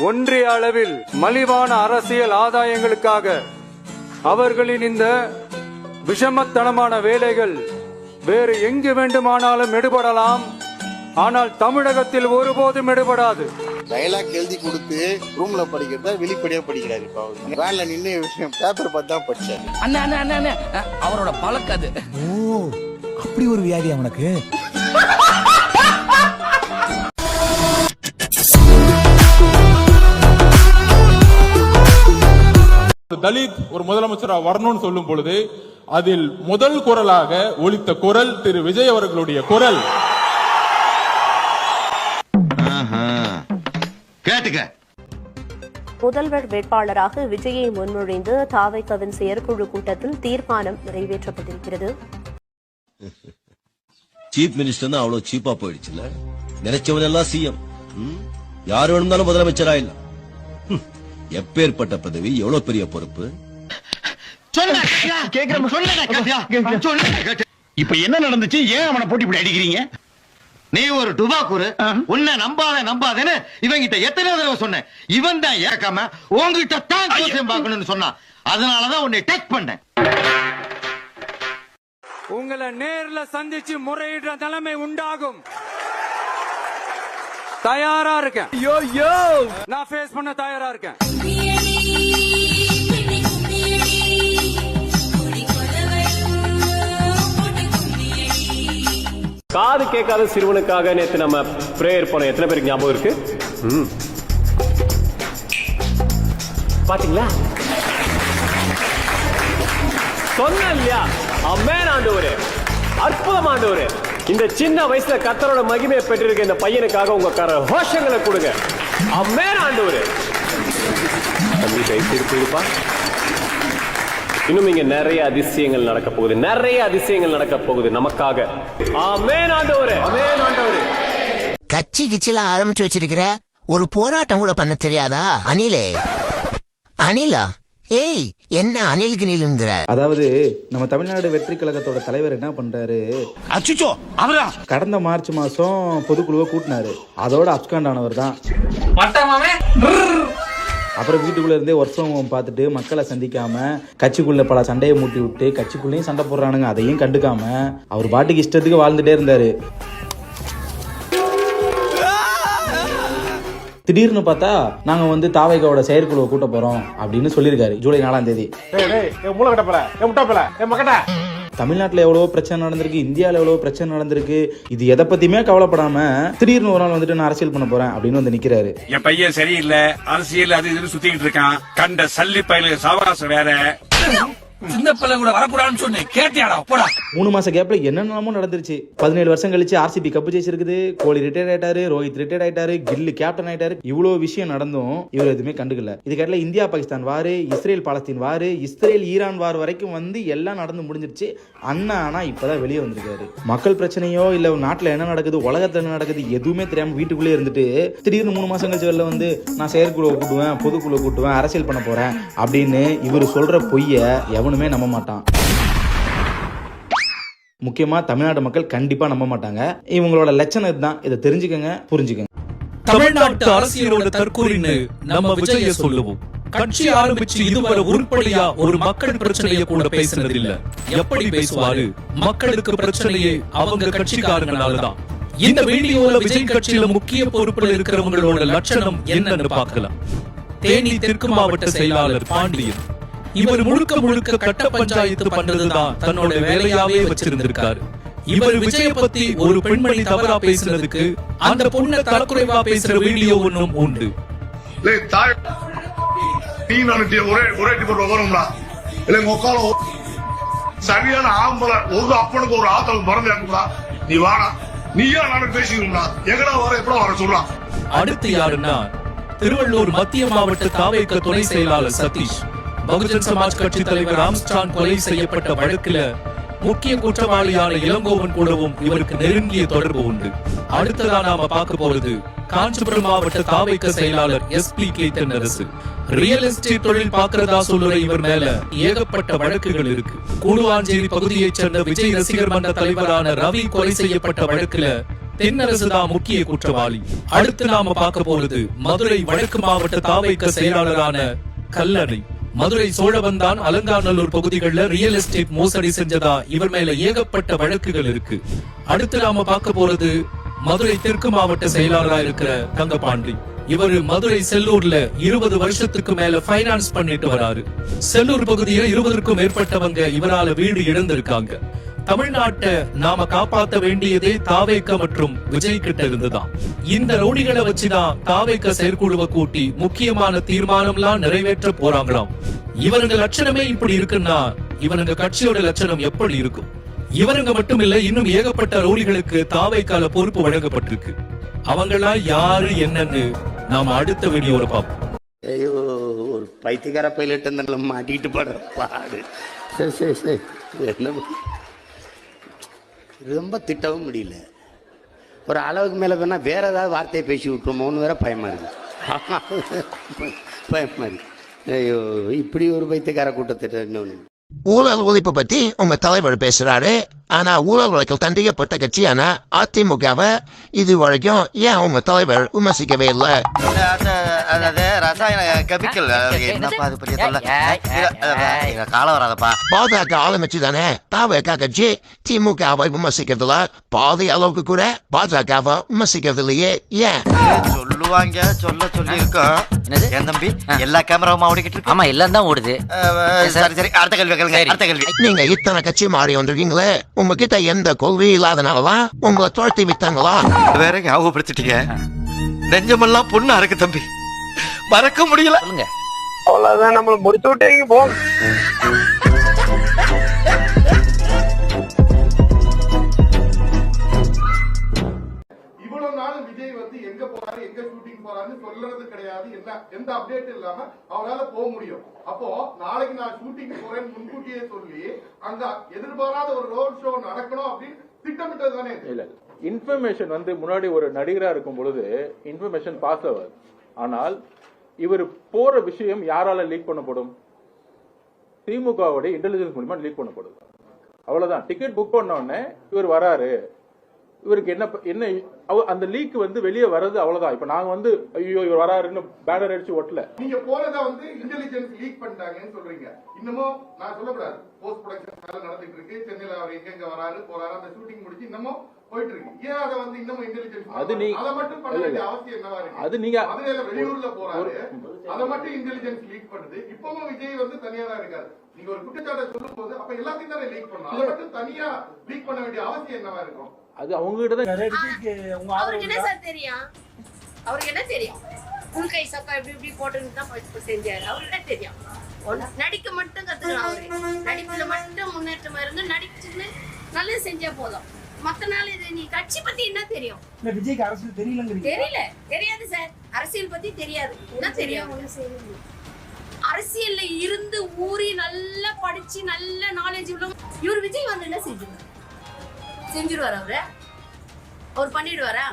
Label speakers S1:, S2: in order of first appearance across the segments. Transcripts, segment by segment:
S1: ஒன்றிய அளவில் மலிவான அரசியல் ஆதாயங்களுக்காக அவர்களின் இந்த விஷமத்தனமான வேலைகள் வேறு எங்கு வேண்டுமானாலும் எடுபடலாம். ஆனால் தமிழகத்தில் ஒருபோதும் எடுபடாது.
S2: டயலாக் எழுதி கொடுத்து ரூம்ல படிக்கிறத வெளிப்படையா படிக்கிறாரு. இப்ப அவர் வேன்ல நின்று விஷயம் பேப்பர் பார்த்து தான் படிச்சாரு.
S3: அண்ணா அவரோட பழக்கம் அது.
S4: ஓ, அப்படி ஒரு வியாதி அவனுக்கு.
S5: தலித் ஒரு முதலமைச்சராக வரணும்னு சொல்லும் பொழுது அதில் முதல் குரலாக ஒலித்த குரல் திரு விஜய் அவர்களுடைய குரல்.
S6: முதல்வர் வேட்பாளராக விஜயை முன்மொழிந்து தாவைக்கவின் செயற்குழு கூட்டத்தில் தீர்மானம் நிறைவேற்றப்பட்டிருக்கிறது.
S7: சீஃப் மினிஸ்டர் தான் அவ்வளவு சீப்பா போயிடுச்சுல. நினைச்சவன் எல்லாம் சிஎம், யார் வேணும்னாலும் முதலமைச்சரா இல்ல. எப்பேற்பட்ட பதவி, எவ்வளவு பெரிய பொறுப்பு.
S8: இப்ப என்ன நடந்துச்சு? ஏன் அவனை போட்டி போட்டு அடிக்கிறீங்க?
S2: நீ ஒரு டுபாக்கூரு, உன்னை நம்பாதேன்னு இவங்கிட்ட எத்தனை தடவை சொன்னேன். இவன் தான் ஏற்காம உங்ககிட்ட தான் ஜோசியம் பார்க்கணும்னு சொன்னான். அதனாலதான் உன்னை டச் பண்ணேன்.
S1: உங்களை நேர்ல சந்திச்சு முறையிடுற நிலைமை உண்டாகும். தயாரா இருக்கேன். நான் ஃபேஸ் பண்ண தயாரா இருக்கேன்.
S9: காது கேட்காத சிறுவனுக்காக நேத்து நம்ம பிரேயர் பண்ண எத்தனை பேருக்கு ஞாபகம் இருக்கு? பாத்தீங்களா? சொன்ன இல்லையா? அமேன் ஆண்டவரே, அற்புதம் ஆண்டவரே. இந்த சின்ன வயசுல கர்த்தரோட மகிமையை பெற்றிருக்க இந்த பையனுக்காக உங்க கரகோஷங்களை கொடுங்க. அமேன் ஆண்டவரே. தம்பி கைத்திருப்பா. இன்னும் இங்க நிறைய அதிசயங்கள் நடக்க போகுது, நிறைய அதிசயங்கள் நடக்க போகுது நமக்காக. ஆமென் ஆண்டவரே, ஆமென் ஆண்டவரே.
S10: கட்சி கிச்சிலாம் ஆரம்பிச்சு வச்சிருக்கிற, ஒரு போராட்டம் கூட பண்ண தெரியாதா? அனிலா ஏய், என்ன அனில் கிணிலுங்கிற?
S11: அதாவது நம்ம தமிழ்நாடு வெற்றி கழகத்தோட தலைவர் என்ன பண்றாரு, கடந்த மார்ச் மாசம் பொதுக்குழுவை கூட்டினாரு. அதோட அப்ஸ்காண்ட் ஆனவர் தான். அப்புறம் வீட்டுக்குள்ள இருந்தே ஒர்க் ஃப்ரம் ஹோம் பார்த்துட்டு மக்களை சந்திக்காம கட்சிக்குள்ள பல சண்டையை மூட்டி விட்டு கட்சிக்குள்ளேயும் சண்டை போடுறானுங்க, அதையும் கண்டுக்காம அவர் பாட்டுக்கு இஷ்டத்துக்கு வாழ்ந்துட்டே இருந்தாரு. திடீர்னு பார்த்தா நாங்க தாவைக்காவோட செயற்குழுவை கூட்ட போறோம் அப்படின்னு சொல்லியிருக்காரு. ஜூலை 4ஆம் தேதி. தமிழ்நாட்டுல எவ்வளவோ பிரச்சனை நடந்திருக்கு, இந்தியாவில எவ்வளவோ பிரச்சனை நடந்திருக்கு. இது எதை பத்தியுமே கவலைப்படாம திடீர்னு ஒரு நாள் நான் அரசியல் பண்ண போறேன் அப்படின்னு நிக்கிறாரு.
S8: என் பையன் சரியில்லை, அரசியல் அது இதுன்னு சுத்திக்கிட்டு இருக்கான். கண்ட சல்லி பயில சாவகாசம் வேற.
S3: சின்ன பிள்ளை கூட வரக்கூடாதுன்னு சொன்னேன், கேட்டியாடா? போடா.
S11: 3 மாச கேப்ல என்னென்னமோ நடந்துருச்சு. 17 வருஷம் கழிச்சு ஆர்சிபி கப்பு ஜெயிச்சிருக்குது, கோலி ரிட்டையர் ஆயிட்டாரு, ரோஹித் ரிட்டையர் ஆயிட்டாரு, கில்லு கேப்டன் ஆயிட்டாரு. இவ்வளவு விஷயம் நடந்தும் இவர் எதுவுமே கண்டுக்கல. இதுக்காட்டில இந்தியா பாகிஸ்தான் வாரு, இஸ்ரேல் பாலஸ்தீன் வாரு, இஸ்ரேல் ஈரான் வார் வரைக்கும் எல்லாம் நடந்து முடிஞ்சிருச்சு. ஆனா இப்பதான் வெளியே வந்திருக்காரு. மக்கள் பிரச்சனையோ இல்ல நாட்டுல என்ன நடக்குது, உலகத்துல என்ன நடக்குது எதுவுமே தெரியாம வீட்டுக்குள்ளே இருந்துட்டு திடீர்னு 3 மாசம் கழிச்சு வெளில நான் செயற்குழுவை கூட்டுவேன், பொதுக்குழுவை கூட்டுவேன், அரசியல் பண்ண போறேன் அப்படின்னு இவர் சொல்ற பொய்ய எவனுமே நம்ப மாட்டான். முக்கியமா தமிழ்நாடு மக்கள் கண்டிப்பா நம்ப மாட்டாங்க. இவங்களோட லட்சணம் இதுதான். இதை தெரிஞ்சுக்கங்க, புரிஞ்சுக்கங்க.
S3: தமிழ்நாட்டு அரசியலோட தற்கூறின்னு நம்ம விஜய சொல்லுவோம். கட்சி ஆரம்பிச்சு இதுவரை உருப்படியா ஒரு மக்கள் பிரச்சனையை கூட பேசினது இல்ல. எப்படி பேசுவாரு? மக்களுக்கு பிரச்சனையே அவங்க கட்சிக்காரங்களாலதான். இந்த வீடியோல விஜய் கட்சியில முக்கிய பொறுப்புல இருக்கிறவங்களோட லட்சணம் என்னன்னு பார்க்கலாம். தேனி தெற்கு மாவட்ட செயலாளர் பாண்டியன், இவர் முழுக்க கட்ட பஞ்சாயத்து பண்றதுதான் தன்னோட வேலையாவே வச்சிருந்திருக்காரு. இவர் விஜய பத்தி ஒரு பெண்மணி தவறா பேசுறதுக்கு அந்த பொண்ணை தரக்குறைவா பேசுற வீடியோ ஒன்னும் உண்டு.
S8: சரியான ஆம்பளை ஒரு அப்பனுக்கு ஒரு ஆத்தல் மறந்து நீ வாடா, நீயா நானும் பேசிக்கா, எங்கடா வர எப்படா வர சொல்றான்.
S3: அடுத்து யாருன்னா திருவள்ளூர் மத்திய மாவட்ட தாவேக துணை செயலாளர் சதீஷ். பகுஜன் சமாஜ் கட்சி தலைவர் ஆம்ஸ்ட்ராங் கொலை செய்யப்பட்ட வழக்குல முக்கிய குற்றவாளியான இளங்கோவன் கூடவும் இவருக்கு நெருங்கிய தொடர்பு உண்டு. அடுத்ததா நாம பார்க்க போறது காஞ்சிபுரம் மாவட்ட தாவேக செயலாளர் SP தென்னரசு. ரியல் எஸ்டேட் தொழில் பார்க்கிறதா சொல்லுற இவர் மேல ஏகப்பட்ட வழக்குகள் இருக்கு. கூடுவாஞ்சேரி பகுதியைச் சேர்ந்த விஜய் ரசிகர் மன்ற தலைவரான ரவி கொலை செய்யப்பட்ட வழக்குல தென்னரசுதான் முக்கிய குற்றவாளி. அடுத்து நாம பார்க்க போறது மதுரை வடக்கு மாவட்ட தாவைக்க செயலாளரான கல்லணை. மதுரை சோழவந்தான் அலங்காநல்லூர் பகுதிகளில் ரியல் எஸ்டேட் மோசடி செஞ்சதா இவர் மேல ஏகப்பட்ட வழக்குகள் இருக்கு. அடுத்து நாம பார்க்க போறது மதுரை தெற்கு மாவட்ட செயலாளரா இருக்கிற தங்கபாண்டி. இவரு மதுரை செல்லூர்ல 20 வருஷத்துக்கு மேல பைனான்ஸ் பண்ணிட்டு வராரு. செல்லூர் பகுதியில 20க்கும் மேற்பட்டவங்க இவரால வீடு இழந்திருக்காங்க. தமிழ்நாட்டை நாம காப்பாத்த வேண்டியதே தாவேக்க மற்றும் விஜய் கிட்ட இருந்துதான். இந்த ரவுடிகளை வச்சுதான் தாவேக்க செயற்குழுவை கூட்டி முக்கியமான தீர்மானம்லாம் நிறைவேற்ற போறாங்களாம். இவருங்க லட்சணமே இப்படி இருக்குன்னா இவனுங்க கட்சியோட லட்சணம் எப்படி இருக்கும்? இவருங்க மட்டும் இல்ல, இன்னும் ஏகப்பட்ட ரவுடிகளுக்கு தாவேக்கால பொறுப்பு வழங்கப்பட்டிருக்கு. அவங்களாம் யாரு என்னன்னு நாம அடுத்த வீடியோல பார்ப்போம்.
S12: ஐயோ, ஒரு பைத்தியக்கார பைலட் மாட்டிக்கிட்டு படுற பாடு. சரி சரி சரி, என்ன ரொம்ப திட்டவும் முடியல. ஒரு அளவுக்கு மேலே வேணா வேற ஏதாவது வார்த்தையை பேசி விட்டுருமோன்னு வேற பயமா இருக்கு. பயமா இருக்கு. ஐயோ, இப்படி ஒரு பைத்தியக்கார கூட்டத்திட்ட இன்னொன்று.
S10: ஊழல் ஒழிப்பு பத்தி உங்க தலைவர் பேசுறாரு. ஆனா ஊழல் வழக்கில் தண்டிக்கப்பட்ட கட்சியான அதிமுகவை இது வரைக்கும் ஏன் உங்க தலைவர் விமர்சிக்கவே இல்லை?
S2: ரசாயன கெமிக்கல் கால வராதப்பா.
S10: பாஜக ஆரம்பிச்சுதானே தாவேக கட்சி திமுகவை விமர்சிக்கிறதுல பாதி அளவுக்கு கூட பாஜகவை விமர்சிக்கிறது இல்லையே, ஏன்?
S2: சொல்லுவாங்க, சொல்ல சொல்லி இருக்கோம். என் தம்பி எல்லா கேமராவும் ஓடிக்கிட்டு இருக்கு. ஆமா, எல்லாம் தான் ஓடுது. சரி சரி, அடுத்த கேள்வி கேளுங்க. அடுத்த கேள்வி.
S10: நீங்க இத்தனை கட்சி மாறி வந்திருக்கீங்களே, உங்ககிட்ட எந்த கொள்கை இல்லாதனாலதான் உங்களை துரத்தி விட்டாங்களா?
S2: வேற ஞாபகப்படுத்திட்டீங்க. நெஞ்சமெல்லாம் பொண்ணா இருக்கு தம்பி, மறக்க முடியல.
S9: அவ்வளவுதான், நம்மள முடிச்சு விட்டீங்க போ.
S5: இவ்வளவு நாள் விஜய் வந்து எங்க போறாரு, எங்க ஷூட்டிங் போறாருன்னு சொல்றது கிடையாது. என்ன எந்த அப்டேட் இல்லாம அவரால போக முடியும். அப்போ நாளைக்கு நான் ஷூட்டிங் போறேன்னு முன்கூட்டியே சொல்லி அங்க எதிர்பாராத ஒரு ரோட் ஷோ நடக்கணும் அப்படின்னு திட்டமிட்டது தானே? இல்ல, இன்ஃபர்மேஷன் வந்து முன்னாடி ஒரு நடிகரா இருக்கும் பொழுது இன்ஃபர்மேஷன் பாஸ் ஆகாது. ஆனால் இவர் போற விஷயம் யாரால லீக் பண்ணப்படும்? திமுகவுடைய இன்டெலிஜென்ஸ் மூலமா லீக் பண்ணப்படுது. அவ்வளவுதான். டிக்கெட் புக் பண்ண உடனே இவர் வராரு, இவருக்கு என்ன அந்த லீக் வந்து வெளியே வர்றது, அவ்வளவுதான். இப்ப நாங்க வந்து ஐயோ இவர் வராருன்னு பேனர் அடிச்சு ஒட்டல. நீங்க போறதா வந்து இன்டெலிஜென்ஸ் லீக் பண்ணிட்டாங்கன்னு சொல்றீங்க. இன்னமும் நான் சொல்லக்கூடாது, போஸ்ட் ப்ரொடக்ஷன் வேலை நடந்துட்டு இருக்கு. சென்னையில அவர் எங்க வராரு போறாரு, அந்த ஷூட்டிங் முடிச்சு இன்னமும் போயிட்டு இருக்கு. ஏன் அதை வந்து இன்னமும் இன்டெலிஜென்ஸ் அதை மட்டும் பண்ண வேண்டிய அவசியம் என்னவா இருக்கு? அது நீங்க மதுரையில வெளியூர்ல போறாரு, அதை மட்டும் இன்டெலிஜென்ஸ் லீக் பண்ணுது. இப்பவும் விஜய் வந்து தனியா தான் இருக்காரு. நீங்க ஒரு குற்றச்சாட்டை சொல்லும் போது அப்ப எல்லாத்தையும் தானே லீக் பண்ணணும். அதை மட்டும் தனியா லீக் பண்ண வேண்டிய அவசியம் என்னவா இருக்கும்? அது அவங்க கிட்ட தான்.
S6: அவருக்கு என்ன சார் தெரியும்? அவருக்கு என்ன தெரியும்? உள்கை சக்கா இப்படி இப்படி போட்டுன்னு தான் செஞ்சாரு. அவருக்கு என்ன தெரியும்? நடிக்க மட்டும் கத்துக்கலாம். நடிப்புல மட்டும் முன்னேற்றமா இருந்து நடிச்சுன்னு நல்லது செஞ்சா போதும். மத்த நாள் இது நீ கட்சி பத்தி என்ன தெரியும்?
S4: விஜய்க்கு அரசியல்
S6: தெரியல, தெரியாது சார். அரசியல் பத்தி தெரியாது. என்ன தெரியும்? அரசியல்ல இருந்து ஊறி நல்லா படிச்சு நல்ல நாலேஜ் உள்ள இவர் விஜய் வந்து என்ன செஞ்சிருவாரு? அவர் பண்ணிடுவாரா?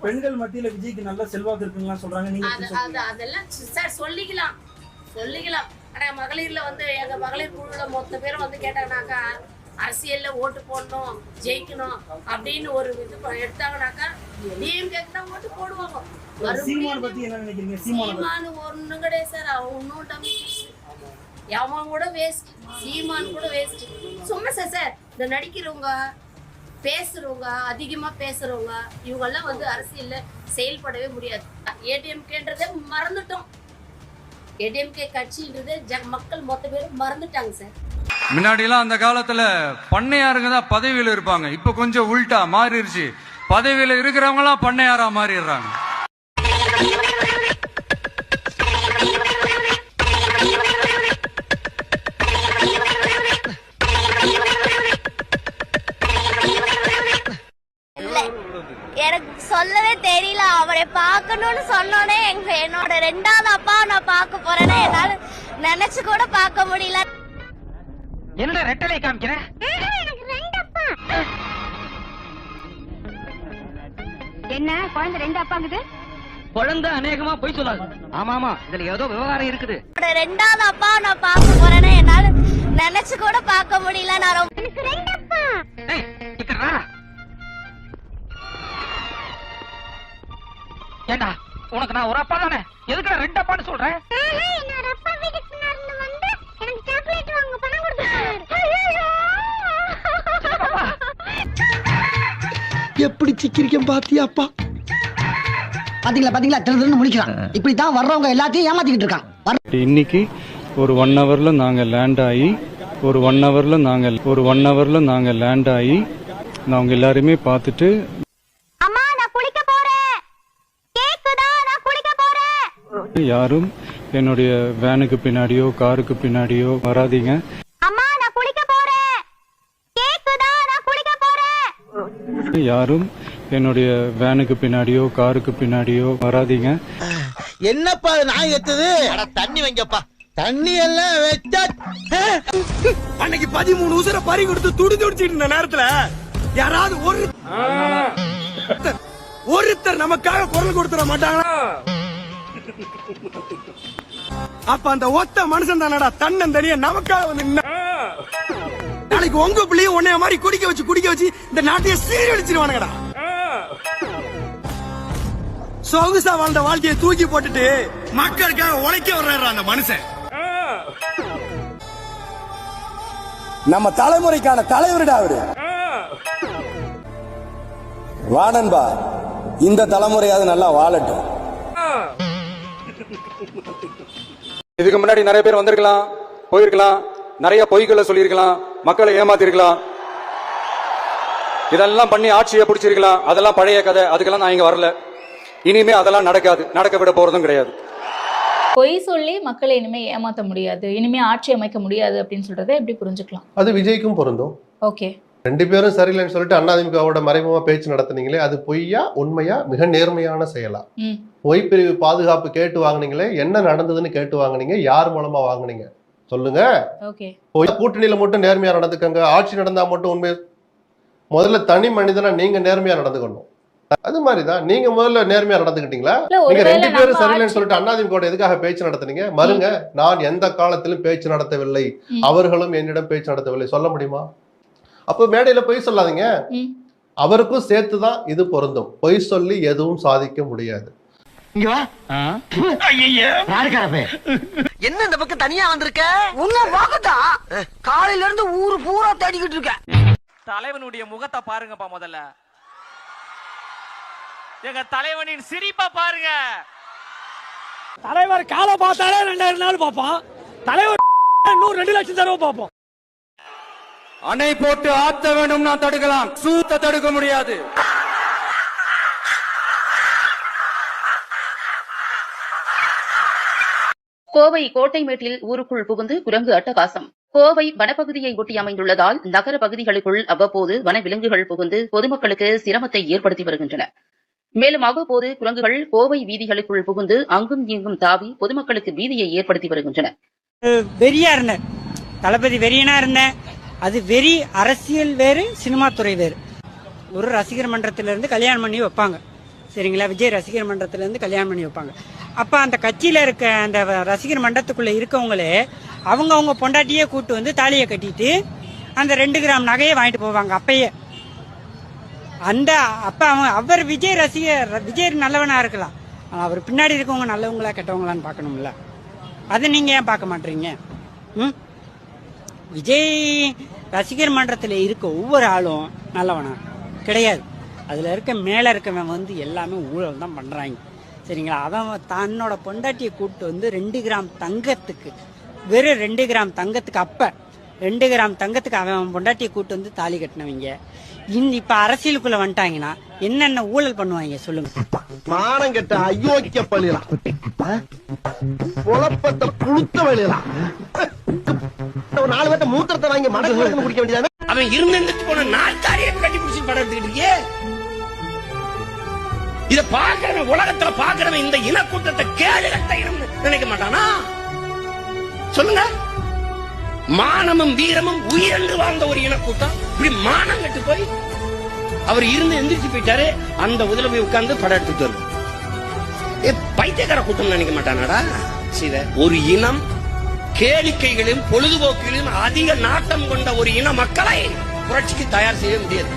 S4: பெண்கள் மத்தியில விஜய்க்கு நல்ல செல்வாக்கு இருக்குங்களா சொல்றாங்க. நீங்க
S6: அதெல்லாம் சார் சொல்லிக்கலாம். ஆனா மகளிர்ல வந்து எங்க மகளிர் குழுல மொத்த பேரும் வந்து கேட்டாங்கனாக்கா அரசியல்ல ஓட்டு போடணும், ஜெயிக்கணும் அப்படின்னு ஒரு இது எடுத்தாங்கனாக்கா டிஎம்கேக்கு தான் ஓட்டு போடுவாங்க.
S4: சீமான் பத்தி என்ன நினைக்கிறீங்க?
S6: சீமான் ஒண்ணும் கிடையாது சார். அவனும் டம்மி பீஸ். அவன் கூட வேஸ்ட், சீமான் கூட வேஸ்ட். சும்மா சார் இந்த நடிக்கிறவங்க பேசுறவங்க அதிகமா பேசுறவங்க இவங்க எல்லாம் வந்து அரசியல்ல செயல்படவே முடியாது. ஏடிஎம்கேன்றதே மறந்துட்டோம். ஏடிஎம்கே கட்சின்றதே மக்கள் மொத்த பேரும் மறந்துட்டாங்க சார்.
S1: முன்னாடி எல்லாம் அந்த காலத்துல பண்ணையாருங்க தான் பதவியில இருப்பாங்க. இப்ப கொஞ்சம் உள்டா மாறிடுச்சு. பதவியில இருக்கிறவங்க எல்லாம் பண்ணையாரா மாறிடுறாங்க.
S6: எனக்கு சொல்லவே தெரியல. அவரை பார்க்கணும்னு சொன்னோடனே என்னோட 2வது அப்பா நான் பார்க்க போறேன்னு என்னால நினைச்சு கூட பார்க்க முடியல.
S1: என்ன ரெட்டலை காமிக்கிற?
S6: என்ன குழந்தை 2 அப்பாங்குது?
S1: குழந்தை அநேகமா போய் சொல்லாது. ஆமா, இதுல ஏதோ விவகாரம் இருக்குது.
S6: 2வது அப்பா நான் பார்க்க போறேன்னு என்னால நினைச்சு கூட பார்க்க முடியல. நான் எனக்கு 2 அப்பா.
S9: ஏண்டா உனக்கு நான் ஒரு அப்பா தானே, எதுக்கு நான் 2 அப்பான்னு சொல்றேன்?
S2: எப்படி சிக்கிரிக்கம் பாத்தியாப்பா?
S12: பாத்தீங்களா திருதுன்னு முடிக்கிறான். இப்படித்தான் வர்றவங்க எல்லாத்தையும் ஏமாத்திக்கிட்டு இருக்கான்.
S1: இன்னைக்கு ஒரு 1 ஹவர்ல நாங்க லேண்ட் ஆகி ஒரு 1 ஹவர்ல நாங்க லேண்ட் ஆகி அவங்க எல்லாருமே பார்த்துட்டு யாரும் என்னுடைய வேனுக்கு பின்னாடியோ காருக்கு பின்னாடியோ வராதீங்க. யாரும் என்னுடைய வேனுக்கு பின்னாடியோ காருக்கு பின்னாடியோ வராதீங்க.
S2: என்னப்பா நான் எத்துது? தண்ணி வைங்கப்பா. தண்ணி எல்லாம் வச்சா அன்னைக்கு 13 உசுர பறி கொடுத்து துடிச்சிட்டு இருந்த நேரத்துல யாராவது ஒருத்தர் நமக்காக குரல் கொடுத்துட மாட்டாங்களா? அப்ப அந்த ஒத்த மனுஷன் தானடா தன்னந்தனியா நமக்காக வந்து நாளைக்கு உங்க பிள்ளையும் உன்னைய மாதிரி குடிக்க வச்சு இந்த நாட்டையே சீரழிச்சிருவானுங்கடா. சொகுசா வாழ்ந்த வாழ்க்கையை தூக்கி போட்டுட்டு மக்களுக்காக உழைக்க வர்றாரு அந்த மனுஷன். நம்ம தலைமுறைக்கான தலைவருடா அவரு. வாடன்பா, இந்த தலைமுறையாவது நல்லா வாழட்டும்.
S1: இதுக்கு முன்னாடி நிறைய பேர் வந்திருக்கலாம், போயிருக்கலாம், நிறைய பொய்களை சொல்லியிருக்கலாம், மக்களை ஏமாத்திருக்கலாம், இதெல்லாம் பண்ணி ஆட்சியை பிடிச்சிருக்கலாம். அதெல்லாம் பழைய கதை, அதுக்கெல்லாம் நான் இங்க வரல. இனிமே அதெல்லாம் நடக்காது, நடக்க விட போறதும் கிடையாது.
S6: பொய் சொல்லி மக்களை இனிமே ஏமாத்த முடியாது, இனிமே ஆட்சி அமைக்க முடியாது அப்படின்னு சொல்றதை எப்படி புரிஞ்சுக்கலாம்?
S5: அது விஜய்க்கும் பொருந்தும்.
S6: ஓகே,
S5: 2 பேரும் சரியில்லைன்னு சொல்லிட்டு அதிமுகவோட மறைமுகமா பேச்சு நடத்துனீங்களே, அது பொய்யா உண்மையா? மிக நேர்மையான செயலா? பொய் பிரிவு பாதுகாப்பு கேட்டு வாங்குனீங்களே, என்ன நடந்ததுன்னு கேட்டு வாங்குனீங்க, யார் மூலமா வாங்குனீங்க சொல்லுங்க. கூட்டணியில மட்டும் நேர்மையா நடந்துக்கங்க, ஆட்சி நடந்தா மட்டும் உண்மை. முதல்ல தனி மனிதனா நீங்க நேர்மையா நடந்துக்கணும். அது மாதிரிதான் நீங்க முதல்ல நேர்மையா நடந்துக்கிட்டீங்களா? நீங்க 2 பேரும் சரியில்லைன்னு சொல்லிட்டு அதிமுக எதுக்காக பேச்சு நடத்துனீங்க? மறுங்க, நான் எந்த காலத்திலும் பேச்சு நடத்தவில்லை, அவர்களும் என்னிடம் பேச்சு நடத்தவில்லை சொல்ல முடியுமா? அப்ப மேடையில பொய் சொல்லாதீங்க. அவருக்கும் சேர்த்துதான் இது பொருந்தும். பொய் சொல்லி எதுவும் சாதிக்க முடியாது.
S12: என்ன இந்த பக்கம் தனியா வந்திருக்க? உன்ன பாக்கத்தான் காலையில இருந்து ஊரு பூரா தேடிக்கிட்டு இருக்க.
S9: தலைவனுடைய முகத்தை பாருங்கப்பா, முதல்ல எங்க தலைவனின் சிரிப்பா பாருங்க. தலைவர் காலை பார்த்தாலே 2000 நாள் பார்ப்போம், தலைவர் 2 லட்சம் தடவை பார்ப்போம்.
S1: அணை போட்டு ஆத்த வேணும்னா தடுக்கலாம், சூத்த தடுக்க முடியாது.
S6: கோவை கோட்டைமேட்டில் ஊருக்குள் புகுந்து குரங்கு அட்டகாசம். கோவை வனப்பகுதியை ஒட்டி அமைந்துள்ளதால் நகர பகுதிகளுக்குள் அவ்வப்போது வனவிலங்குகள் புகுந்து பொதுமக்களுக்கு சிரமத்தை ஏற்படுத்தி வருகின்றன. மேலும் அவ்வப்போது குரங்குகள் கோவை வீதிகளுக்குள் புகுந்து அங்கும் இங்கும் தாவி பொதுமக்களுக்கு பீதியை ஏற்படுத்தி வருகின்றன.
S12: வெறியா இருந்தேன், தளபதி வெறியனா இருந்தேன். அது வெறி அரசியல் வேறு, சினிமா துறை வேறு. ஒரு ரசிகர் மன்றத்திலிருந்து கல்யாணம் பண்ணி வைப்பாங்க, சரிங்களா? விஜய் ரசிகர் மன்றத்திலிருந்து கல்யாணம் பண்ணி வைப்பாங்க. அப்ப அந்த கட்சியில இருக்க அந்த ரசிகர் மன்றத்துக்குள்ள இருக்கவங்களே அவங்க பொண்டாட்டியே கூட்டு வந்து தாலியை கட்டிட்டு அந்த 2 கிராம் நகையை வாங்கிட்டு போவாங்க. அப்பயே அப்ப அவர் விஜய் ரசிகர், விஜய் நல்லவனா இருக்கலாம், ஆனா அவர் பின்னாடி இருக்கவங்க நல்லவங்களா கெட்டவங்களான்னு பார்க்கணும்ல. அதை நீங்க ஏன் பார்க்க மாட்டீங்க? விஜய் ரசிகர் மன்றத்தில் இருக்க ஒவ்வொரு ஆளும் நல்லவனா கிடையாது. அதுல இருக்க மேல இருக்கவன் வந்து எல்லாமே ஊழல் தான் பண்றாங்க, சரிங்களா? அவன் தன்னோட பொண்டாட்டியை கூப்பிட்டு வந்து 2 கிராம் தங்கத்துக்கு, வெறும் 2 கிராம் தங்கத்துக்கு, அப்ப 2 கிராம் தங்கத்துக்கு அவன் பொண்டாட்டியை கூப்பிட்டு வந்து தாலி கட்டினவங்க இப்ப அரசியலுக்குள்ள வந்துட்டாங்கன்னா என்னென்ன ஊழல் பண்ணுவாங்க சொல்லுங்க?
S2: மானம் கெட்ட அயோக்கிய பள்ளிலாம், குழப்பத்தை புழுத்த வழியலாம், 4 பேர்த்த மூத்திரத்தை வாங்கி மடக்கு குடிக்க வேண்டியதானே?
S12: அவன் இருந்து போன நாட்டாரியை கட்டி பிடிச்சி படம் எடுத்துக்கிட்டு இருக்கே. இத பாக்குறவன், உலகத்துல பாக்குறவன் இந்த இனக்கூட்டத்தை கேடுகட்ட இனம் நினைக்க மாட்டானா? சொல்லுங்க. மானமும் வீரமும் உயிரென்று வாழ்ந்த ஒரு இனக்கூட்டம் இப்படி மானம் கட்டு போய் அவர் இருந்து எந்திரிச்சு போயிட்டாரு. அந்த உதல போய் உட்கார்ந்து படம் எடுத்துட்டு வருது. பைத்தியக்கார கூட்டம் நினைக்க மாட்டானாடா? ஒரு இனம் கேளிக்கைகளிலும் பொழுதுபோக்கிலும் அதிக நாட்டம் கொண்ட ஒரு இன மக்களை புரட்சிக்கு தயார் செய்ய முடியாது.